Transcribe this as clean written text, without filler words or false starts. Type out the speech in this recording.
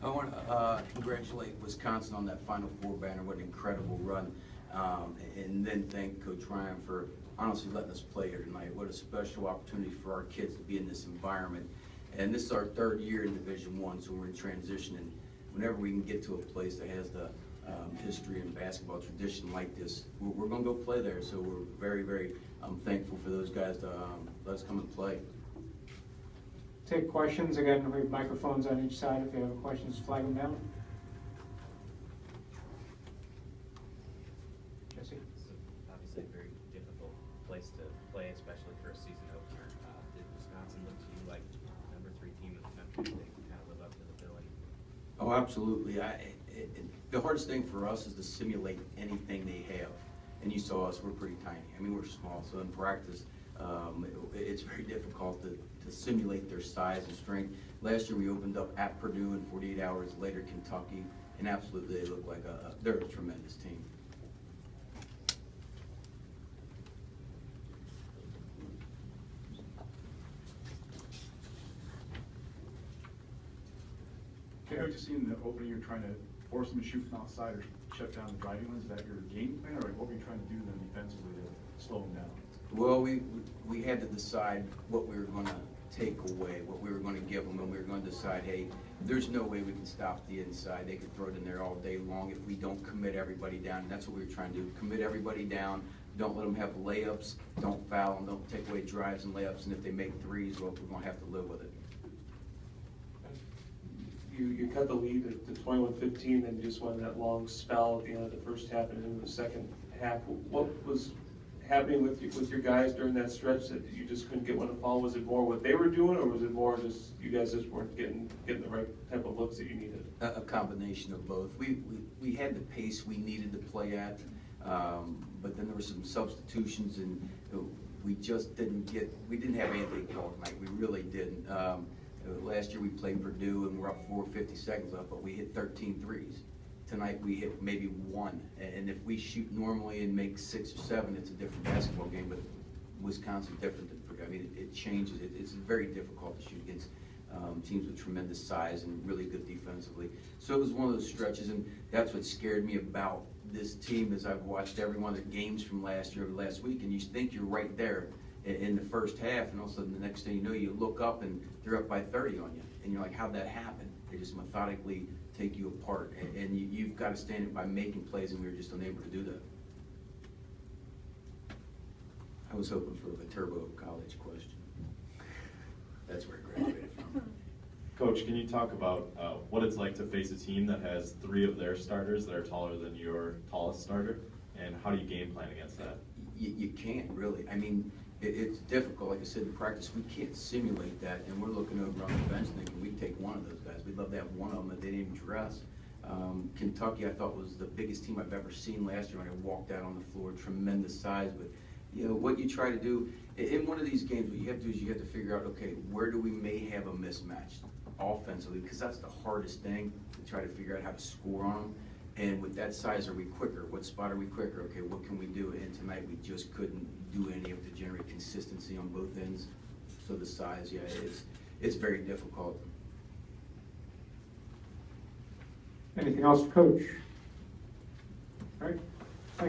I want to congratulate Wisconsin on that Final Four banner. What an incredible run. And then thank Coach Ryan for honestly letting us play here tonight. What a special opportunity for our kids to be in this environment. And this is our third year in Division I, so we're in transition. And whenever we can get to a place that has the history and basketball tradition like this, we're going to go play there. So we're very, very thankful for those guys to let us come and play. Take questions. Again, we have microphones on each side. If you have questions, flag them down. Jesse? It's obviously a very difficult place to play, especially for a season opener. Did Wisconsin look to you like number 3 team in the country? Did they kind of live up to the billing? Oh, absolutely. The hardest thing for us is to simulate anything they have. And you saw us, we're pretty tiny. I mean, we're small, so in practice, it's very difficult to simulate their size and strength. Last year we opened up at Purdue, and 48 hours later Kentucky, and absolutely they look like they're a tremendous team. Coach, you see in the opening you're trying to force them to shoot from outside or shut down the driving lanes. Is that your game plan, or what were you trying to do then defensively to slow them down? Well, we had to decide what we were going to take away, what we were going to give them, and we were going to decide, hey, there's no way we can stop the inside. They could throw it in there all day long if we don't commit everybody down. And that's what we were trying to do, commit everybody down. Don't let them have layups. Don't foul them. Don't take away drives and layups. And if they make threes, well, we're going to have to live with it. You cut the lead to 21-15, and just went that long spell at the end of the first half and into the second half. What was happening with your guys during that stretch that you just couldn't get one to fall? Was it more what they were doing, or was it more just you guys just weren't getting the right type of looks that you needed? A combination of both. We had the pace we needed to play at, but then there were some substitutions, and we just didn't have anything called tonight. We really didn't. Last year we played Purdue and we're up 4:50 seconds left, but we hit 13 threes. Tonight we hit maybe 1, and if we shoot normally and make 6 or 7, it's a different basketball game. But Wisconsin's different than Purdue. I mean, it changes. It's very difficult to shoot against teams with tremendous size and really good defensively. So it was one of those stretches, and that's what scared me about this team. As I've watched every one of their games from last year or last week, and you think you're right there in the first half, and all of a sudden the next thing you know, you look up and they're up by 30 on you, and you're like, how'd that happen? They just methodically take you apart, and you've got to stand it by making plays, and we were just unable to do that. I was hoping for a Turbo College question. That's where I graduated from. Coach, can you talk about what it's like to face a team that has 3 of their starters that are taller than your tallest starter, and how do you game plan against that? You can't really. I mean, it's difficult. Like I said, in practice, we can't simulate that, and we're looking over on the bench thinking we'd take one of those guys. We'd love to have one of them that they didn't even dress. Kentucky, I thought, was the biggest team I've ever seen last year when I walked out on the floor. Tremendous size, but you know what you try to do in one of these games. What you have to do is you have to figure out, okay, where do we may have a mismatch offensively, because that's the hardest thing, to try to figure out how to score on them. And with that size, are we quicker? What spot are we quicker? Okay, what can we do? And tonight we just couldn't do any of it to generate consistency on both ends. So the size, yeah, it's very difficult. Anything else, Coach? All right.